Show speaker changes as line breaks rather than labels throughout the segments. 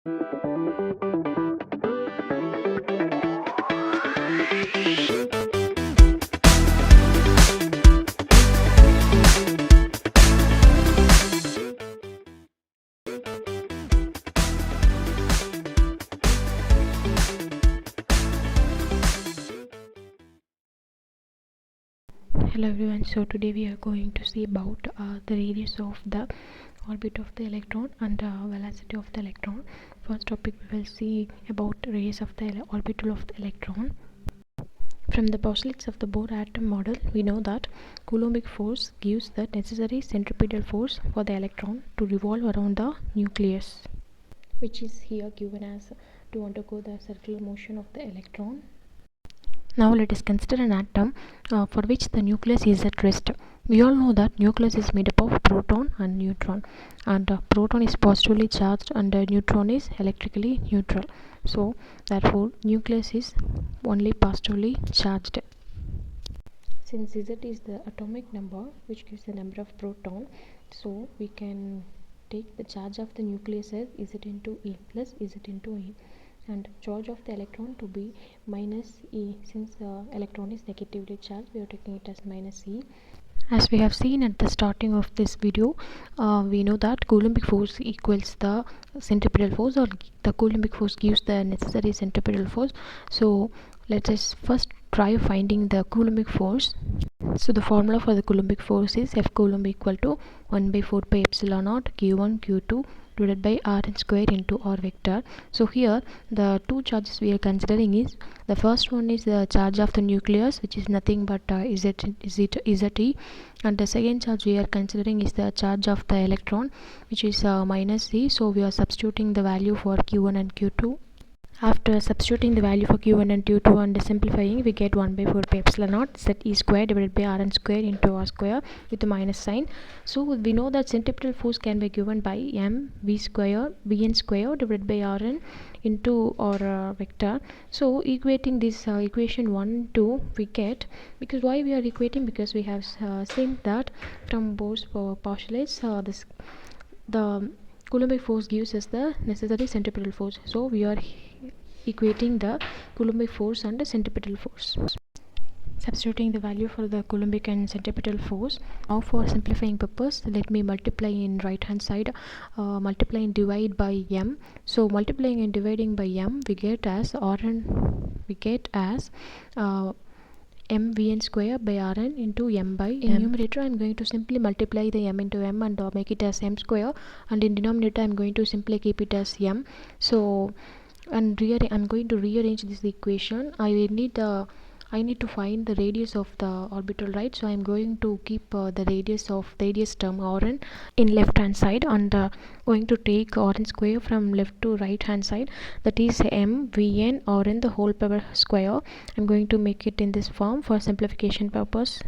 Hello everyone, so today we are going to see about the radius of the orbit of the electron and velocity of the electron. First topic we will see about radius of the orbital of the electron. From the postulates of the Bohr atom model, we know that Coulombic force gives the necessary centripetal force for the electron to revolve around the nucleus, which is here given as to undergo the circular motion of the electron. Now let us consider an atom for which the nucleus is at rest. We all know that nucleus is made up of proton and neutron, and proton is positively charged and neutron is electrically neutral. So therefore nucleus is only positively charged. Since Z is the atomic number which gives the number of proton, so we can take the charge of the nucleus as Z into E plus Z into E, and charge of the electron to be minus E. Since the electron is negatively charged, we are taking it as minus E. As we have seen at the starting of this video, we know that Coulombic force equals the centripetal force, or the Coulombic force gives the necessary centripetal force. So let us first try finding the Coulombic force. So the formula for the Coulombic force is F Coulomb equal to 1 by 4 pi epsilon naught Q1 Q2 divided by Rn square into R vector. So here the two charges we are considering is, the first one is the charge of the nucleus, which is nothing but ZE, and the second charge we are considering is the charge of the electron, which is minus E. So we are substituting the value for Q1 and Q2. After substituting the value for Q1 and Q2 and simplifying, we get 1 by 4 pi epsilon naught ZE square divided by Rn square into R square with the minus sign. So we know that centripetal force can be given by mv square Vn square divided by Rn into R vector. So equating this equation 1 2, we get, because why we are equating, because we have seen that from Bohr's postulates the Coulombic force gives us the necessary centripetal force. So we are equating the Coulombic force and the centripetal force. Substituting the value for the Coulombic and centripetal force. Now for simplifying purpose, let me multiply in right hand side, multiply and divide by m. So multiplying and dividing by m, we get as Rn, we get as mvn square by Rn into m by m. In numerator I am going to simply multiply the m into m and make it as m square, and in denominator I am going to simply keep it as m. So and I'm going to rearrange this equation. I need to find the radius of the orbital, right? So I am going to keep the radius term Rn in left hand side, and going to take Rn square from left to right hand side, that is mvn Rn the whole power square. I'm going to make it in this form for simplification purpose.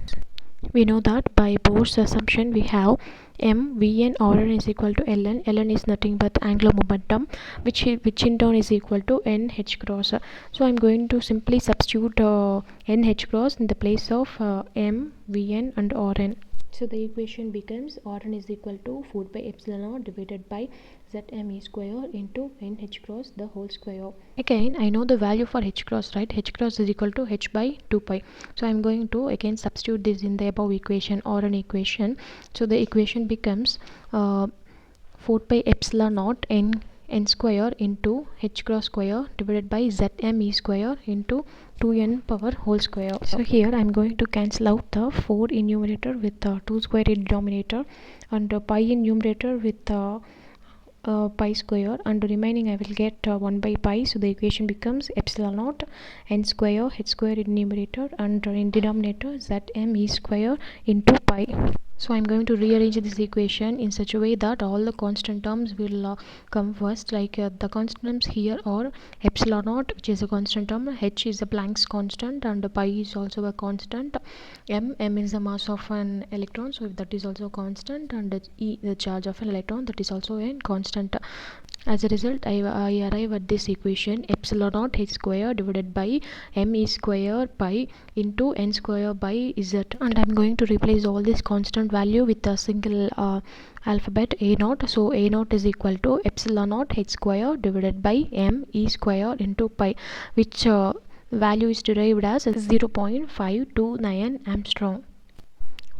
We know that by Bohr's assumption we have mvn Rn is equal to ln. Ln is nothing but angular momentum, which in turn is equal to nh cross. So I'm going to simply substitute nh cross in the place of mvn and Rn. So the equation becomes Rn is equal to 4 by epsilon naught divided by Zme square into nh cross the whole square. Again I know the value for h cross, right? H cross is equal to h by 2 pi. So I am going to again substitute this in the above equation, Rn equation. So the equation becomes 4 pi epsilon naught n square into h cross square divided by Zme square into 2n power whole square. So here I am going to cancel out the 4 in numerator with 2 square in denominator, and pi in numerator with pi square, and remaining I will get 1 by pi. So the equation becomes epsilon naught n square h square in numerator, and in denominator Zme square into pi. So I am going to rearrange this equation in such a way that all the constant terms will come first. Like the constant terms here are epsilon naught, which is a constant term, h is a Planck's constant, and pi is also a constant, m is the mass of an electron, so that is also constant, and e the charge of an electron, that is also a constant. As a result, I arrive at this equation epsilon naught h square divided by me square pi into n square by z, and I am going to replace all these constant value with a single alphabet a naught. So a naught is equal to epsilon naught h square divided by m e square into pi, which value is derived as 0.529 Armstrong.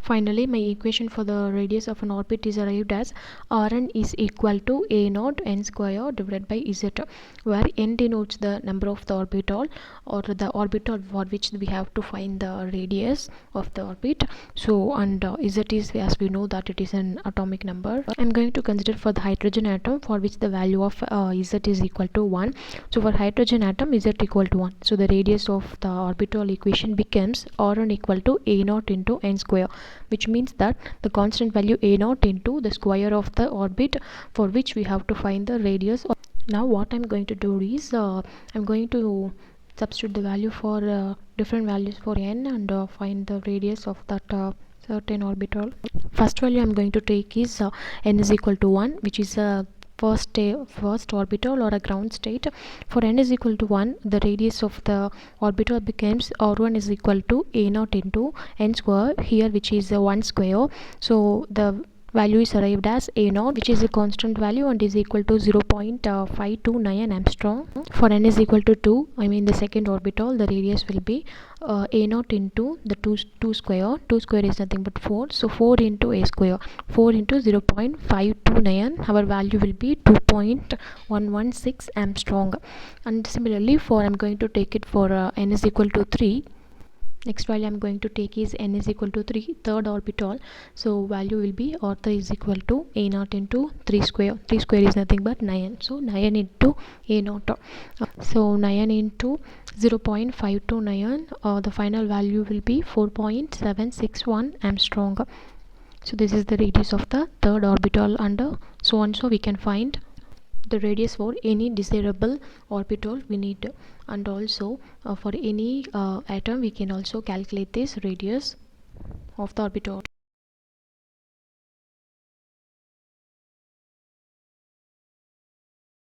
Finally, my equation for the radius of an orbit is arrived as Rn is equal to a naught n square divided by z, where n denotes the number of the orbital, or the orbital for which we have to find the radius of the orbit. So, and z is, as we know, that it is an atomic number. I am going to consider for the hydrogen atom, for which the value of z is equal to 1. So for hydrogen atom, z equal to 1. So the radius of the orbital equation becomes Rn equal to a naught into n square, which means that the constant value a naught into the square of the orbit, for which we have to find the radius. Now what I'm going to do is I'm going to substitute the value for different values for n, and find the radius of that certain orbital. First value I'm going to take is n is equal to 1, which is a first orbital or a ground state. For n is equal to 1, the radius of the orbital becomes r1 is equal to a naught into n square here, which is 1 square. So the value is arrived as a naught, which is a constant value and is equal to 0.529 Armstrong. For n is equal to 2, I mean the second orbital, the radius will be a naught into the 2 square. 2 square is nothing but 4, so 4 into a square. 4 into 0.529, our value will be 2.116 Armstrong. And similarly, for I'm going to take it for n is equal to 3. Next value I'm going to take is n is equal to 3, third orbital. So value will be ortho is equal to a naught into 3 square. 3 square is nothing but 9. So 9 into a naught. So 9 into 0.529, the final value will be 4.761 Armstrong. So this is the radius of the third orbital, and so on. So we can find the radius for any desirable orbital we need, and also for any atom we can also calculate this radius of the orbital.